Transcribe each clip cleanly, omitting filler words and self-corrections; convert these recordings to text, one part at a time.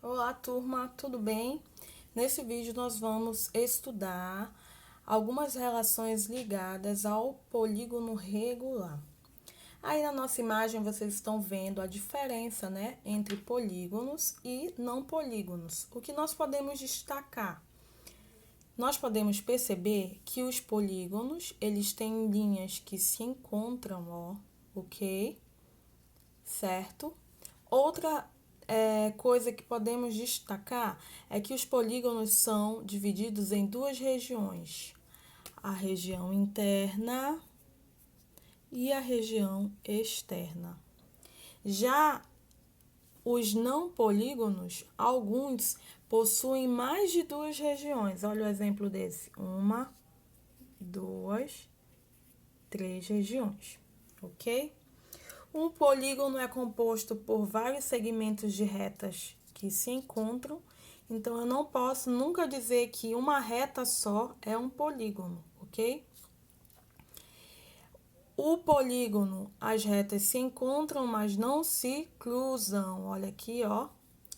Olá, turma, tudo bem? Nesse vídeo nós vamos estudar algumas relações ligadas ao polígono regular. Aí na nossa imagem vocês estão vendo a diferença, né, entre polígonos e não polígonos. O que nós podemos destacar? Nós podemos perceber que os polígonos, eles têm linhas que se encontram, ó, ok? Certo? Outra coisa que podemos destacar é que os polígonos são divididos em duas regiões: a região interna e a região externa. Já os não polígonos, alguns possuem mais de duas regiões. Olha o exemplo desse: uma, duas, três regiões, ok? Um polígono é composto por vários segmentos de retas que se encontram, então eu não posso nunca dizer que uma reta só é um polígono, ok? O polígono, as retas se encontram, mas não se cruzam. Olha aqui, ó,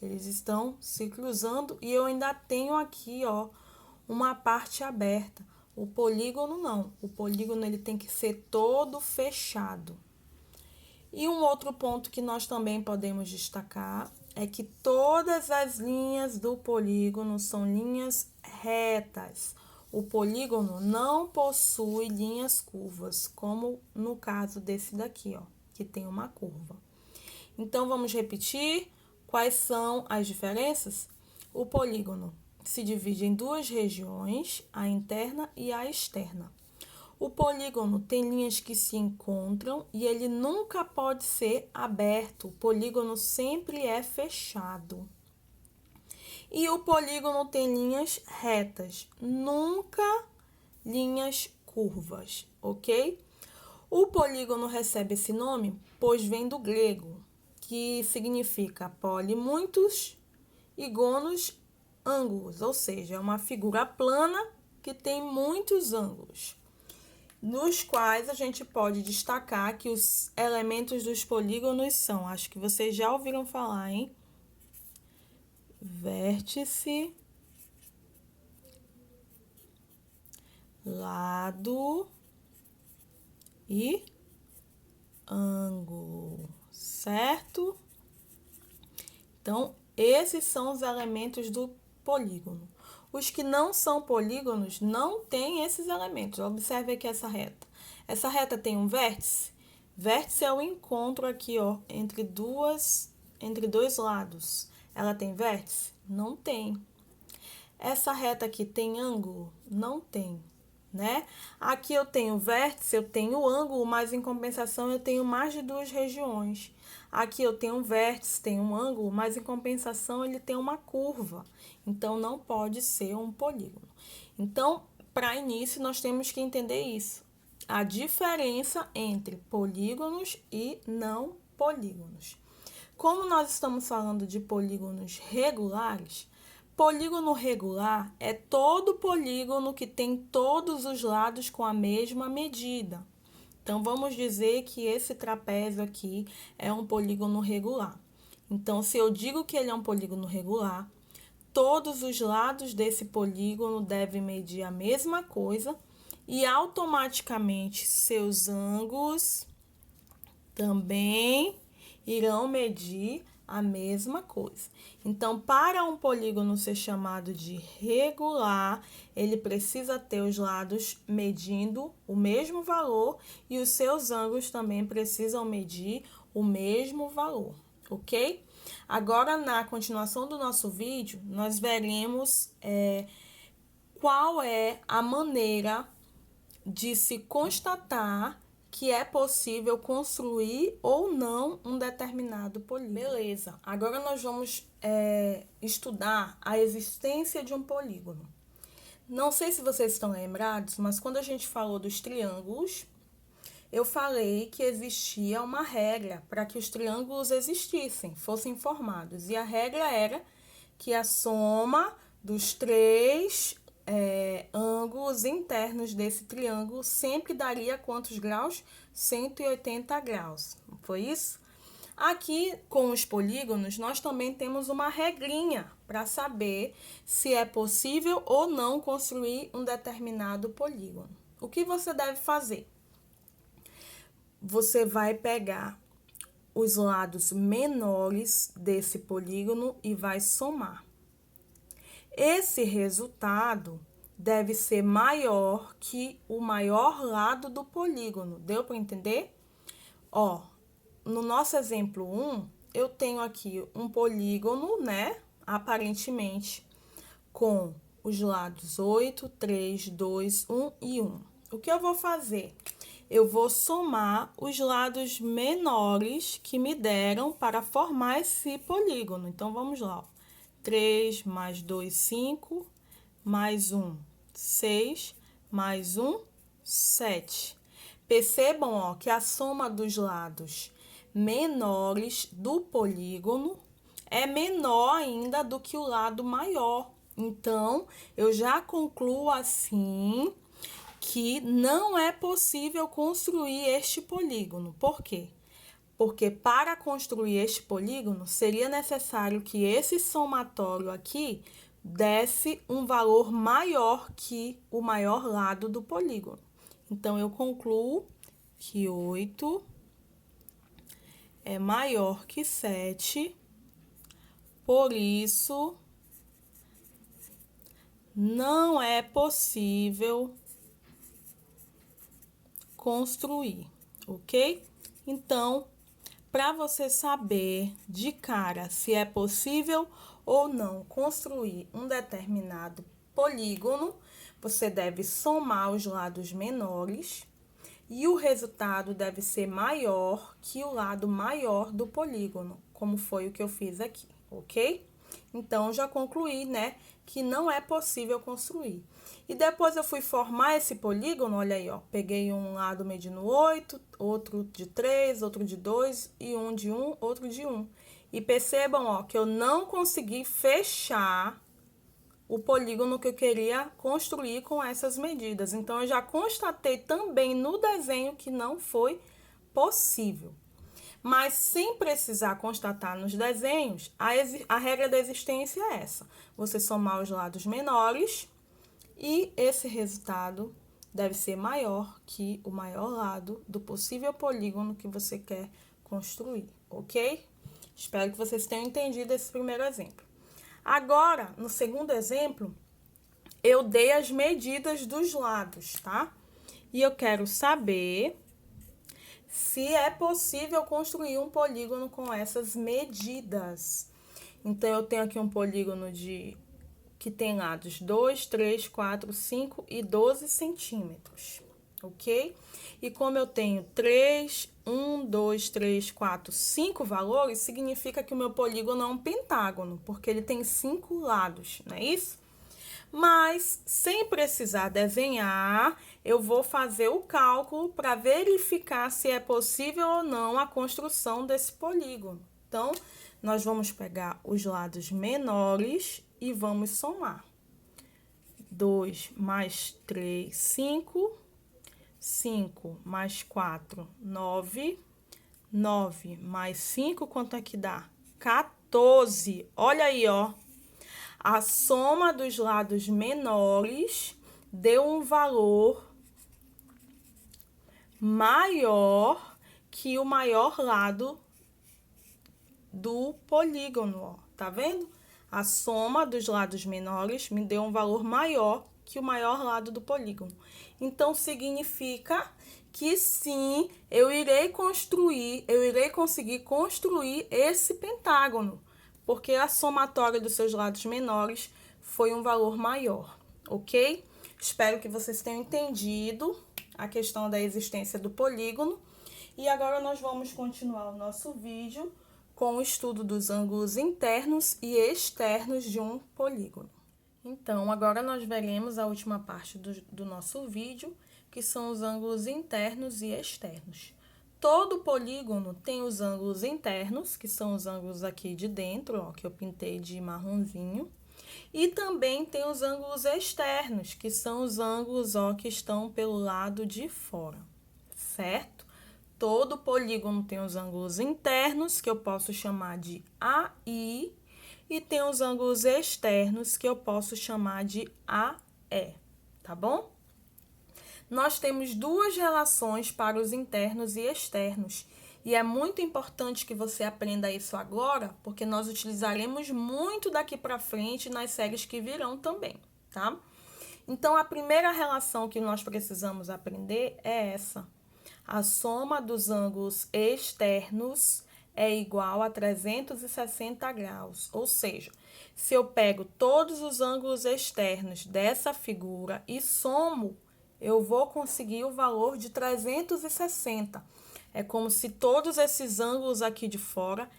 eles estão se cruzando e eu ainda tenho aqui, ó, uma parte aberta. O polígono não, o polígono ele tem que ser todo fechado. E um outro ponto que nós também podemos destacar é que todas as linhas do polígono são linhas retas. O polígono não possui linhas curvas, como no caso desse daqui, ó, que tem uma curva. Então, vamos repetir quais são as diferenças? O polígono se divide em duas regiões, a interna e a externa. O polígono tem linhas que se encontram e ele nunca pode ser aberto. O polígono sempre é fechado. E o polígono tem linhas retas, nunca linhas curvas, ok? O polígono recebe esse nome pois vem do grego, que significa poli, muitos, e gonos, ângulos, ou seja, é uma figura plana que tem muitos ângulos, nos quais a gente pode destacar que os elementos dos polígonos são, acho que vocês já ouviram falar, hein? Vértice, lado e ângulo, certo? Então, esses são os elementos do polígono. Os que não são polígonos não têm esses elementos. Observe aqui essa reta. Essa reta tem um vértice. Vértice é o encontro aqui, ó, entre dois lados. Ela tem vértice? Não tem. Essa reta aqui tem ângulo? Não tem, né? Aqui eu tenho vértice, eu tenho ângulo, mas em compensação eu tenho mais de duas regiões. Aqui eu tenho um vértice, tenho um ângulo, mas em compensação ele tem uma curva. Então, não pode ser um polígono. Então, para início, nós temos que entender isso. A diferença entre polígonos e não polígonos. Como nós estamos falando de polígonos regulares, polígono regular é todo polígono que tem todos os lados com a mesma medida. Então, vamos dizer que esse trapézio aqui é um polígono regular. Então, se eu digo que ele é um polígono regular, todos os lados desse polígono devem medir a mesma coisa e automaticamente seus ângulos também irão medir a mesma coisa. Então, para um polígono ser chamado de regular, ele precisa ter os lados medindo o mesmo valor e os seus ângulos também precisam medir o mesmo valor, ok? Agora, na continuação do nosso vídeo, nós veremos qual é a maneira de se constatar que é possível construir ou não um determinado polígono. Beleza, agora nós vamos estudar a existência de um polígono. Não sei se vocês estão lembrados, mas quando a gente falou dos triângulos, eu falei que existia uma regra para que os triângulos existissem, fossem formados. E a regra era que a soma dos três ângulos internos desse triângulo sempre daria quantos graus? 180 graus. Não foi isso? Aqui, com os polígonos, nós também temos uma regrinha para saber se é possível ou não construir um determinado polígono. O que você deve fazer? Você vai pegar os lados menores desse polígono e vai somar. Esse resultado deve ser maior que o maior lado do polígono. Deu para entender? Ó, no nosso exemplo 1, eu tenho aqui um polígono, né? Aparentemente, com os lados 8, 3, 2, 1 e 1. O que eu vou fazer? Eu vou somar os lados menores que me deram para formar esse polígono. Então, vamos lá. Ó. 3 mais 2, 5, mais 1, 6, mais 1, 7. Percebam, ó, que a soma dos lados menores do polígono é menor ainda do que o lado maior. Então, eu já concluo assim que não é possível construir este polígono. Por quê? Porque para construir este polígono, seria necessário que esse somatório aqui desse um valor maior que o maior lado do polígono. Então, eu concluo que 8 é maior que 7, por isso, não é possível construir, ok? Então, para você saber de cara se é possível ou não construir um determinado polígono, você deve somar os lados menores e o resultado deve ser maior que o lado maior do polígono, como foi o que eu fiz aqui, ok? Então, já concluí, né, que não é possível construir. E depois eu fui formar esse polígono, olha aí, ó. Peguei um lado medindo 8, outro de 3, outro de 2, e um de 1, outro de 1. E percebam, ó, que eu não consegui fechar o polígono que eu queria construir com essas medidas. Então, eu já constatei também no desenho que não foi possível. Mas sem precisar constatar nos desenhos, a regra da existência é essa. Você somar os lados menores e esse resultado deve ser maior que o maior lado do possível polígono que você quer construir, ok? Espero que vocês tenham entendido esse primeiro exemplo. Agora, no segundo exemplo, eu dei as medidas dos lados, tá? E eu quero saber se é possível construir um polígono com essas medidas. Então, eu tenho aqui um polígono que tem lados 2, 3, 4, 5 e 12 centímetros, ok? E como eu tenho 3, 1, 2, 3, 4, 5 valores, significa que o meu polígono é um pentágono, porque ele tem 5 lados, não é isso? Mas, sem precisar desenhar, eu vou fazer o cálculo para verificar se é possível ou não a construção desse polígono. Então, nós vamos pegar os lados menores e vamos somar. 2 mais 3, 5. 5 mais 4, 9. 9 mais 5, quanto é que dá? 14. Olha aí, ó. A soma dos lados menores deu um valor maior que o maior lado do polígono, ó. Tá vendo? A soma dos lados menores me deu um valor maior que o maior lado do polígono. Então, significa que sim, eu irei conseguir construir esse pentágono, porque a somatória dos seus lados menores foi um valor maior, ok? Espero que vocês tenham entendido a questão da existência do polígono. E agora nós vamos continuar o nosso vídeo com o estudo dos ângulos internos e externos de um polígono. Então, agora nós veremos a última parte do nosso vídeo, que são os ângulos internos e externos. Todo polígono tem os ângulos internos, que são os ângulos aqui de dentro, ó, que eu pintei de marronzinho. E também tem os ângulos externos, que são os ângulos, ó, que estão pelo lado de fora, certo? Todo polígono tem os ângulos internos, que eu posso chamar de AI, e tem os ângulos externos, que eu posso chamar de AE, tá bom? Nós temos duas relações para os internos e externos, e é muito importante que você aprenda isso agora, porque nós utilizaremos muito daqui para frente nas séries que virão também, tá? Então, a primeira relação que nós precisamos aprender é essa. A soma dos ângulos externos é igual a 360 graus. Ou seja, se eu pego todos os ângulos externos dessa figura e somo, eu vou conseguir o valor de 360. É como se todos esses ângulos aqui de fora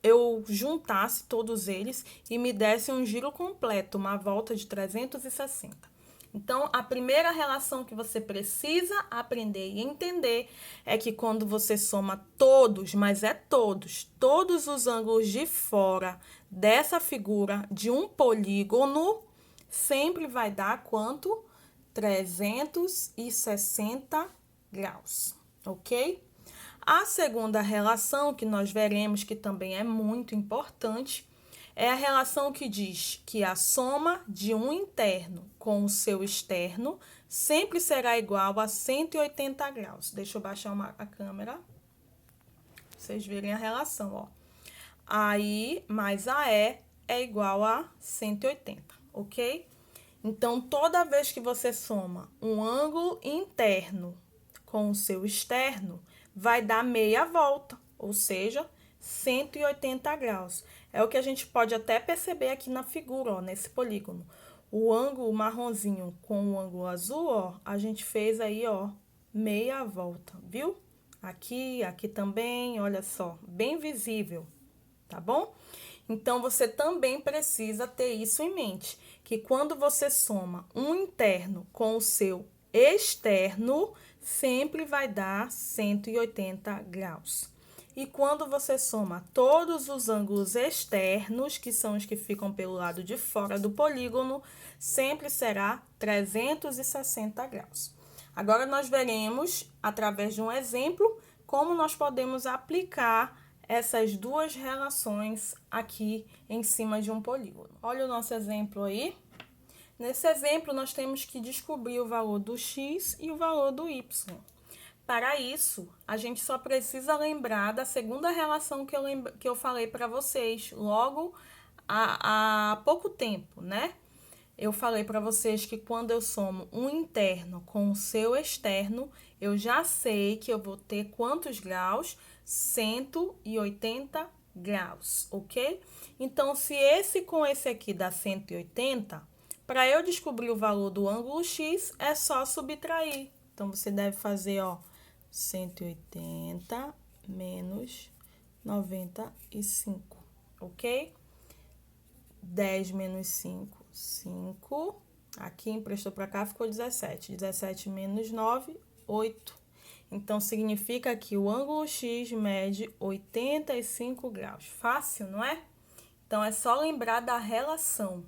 eu juntasse todos eles e me desse um giro completo, uma volta de 360. Então, a primeira relação que você precisa aprender e entender é que quando você soma todos, mas é todos os ângulos de fora dessa figura de um polígono, sempre vai dar quanto? 360 graus, ok? A segunda relação que nós veremos, que também é muito importante, é a relação que diz que a soma de um interno com o seu externo sempre será igual a 180 graus. Deixa eu baixar a câmera, pra vocês verem a relação, ó. AI mais AE é igual a 180, ok? Então, toda vez que você soma um ângulo interno com o seu externo, vai dar meia volta, ou seja, 180 graus. É o que a gente pode até perceber aqui na figura, ó, nesse polígono. O ângulo marronzinho com o ângulo azul, ó, a gente fez aí, ó, meia volta, viu? Aqui também, olha só, bem visível, tá bom? Então, você também precisa ter isso em mente, que quando você soma um interno com o seu externo, sempre vai dar 180 graus. E quando você soma todos os ângulos externos, que são os que ficam pelo lado de fora do polígono, sempre será 360 graus. Agora, nós veremos, através de um exemplo, como nós podemos aplicar essas duas relações aqui em cima de um polígono. Olha o nosso exemplo aí. Nesse exemplo, nós temos que descobrir o valor do x e o valor do y. Para isso, a gente só precisa lembrar da segunda relação que eu falei para vocês logo há pouco tempo, né? Eu falei para vocês que quando eu somo um interno com o seu externo, eu já sei que eu vou ter quantos graus? 180 graus, ok? Então, se esse com esse aqui dá 180, para eu descobrir o valor do ângulo x, é só subtrair. Então, você deve fazer, ó, 180 menos 95, ok? 10 menos 5, 5. Aqui, emprestou para cá, ficou 17. 17 menos 9, 8. Então, significa que o ângulo x mede 85 graus. Fácil, não é? Então, é só lembrar da relação.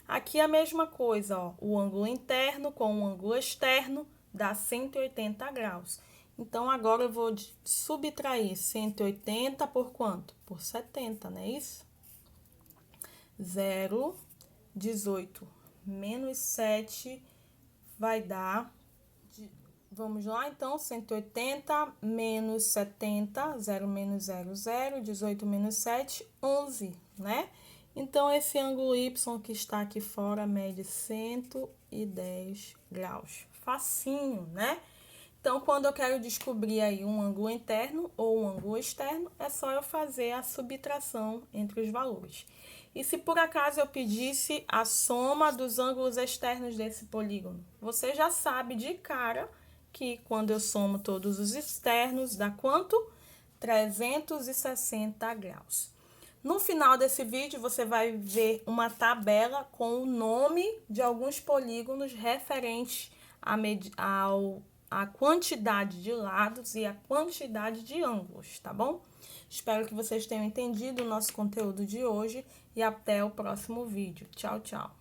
Aqui a mesma coisa, ó. O ângulo interno com o ângulo externo dá 180 graus. Então, agora eu vou subtrair 180 por quanto? Por 70, não é isso? 0, 18 menos 7 vai dar... Vamos lá, então, 180 menos 70, 0 menos 0, 0, 18 menos 7, 11, né? Então, esse ângulo y que está aqui fora mede 110 graus. Facinho, né? Então, quando eu quero descobrir aí um ângulo interno ou um ângulo externo, é só eu fazer a subtração entre os valores. E se por acaso eu pedisse a soma dos ângulos externos desse polígono, você já sabe de cara que quando eu somo todos os externos, dá quanto? 360 graus. No final desse vídeo, você vai ver uma tabela com o nome de alguns polígonos referentes à quantidade de lados e à quantidade de ângulos, tá bom? Espero que vocês tenham entendido o nosso conteúdo de hoje e até o próximo vídeo. Tchau, tchau!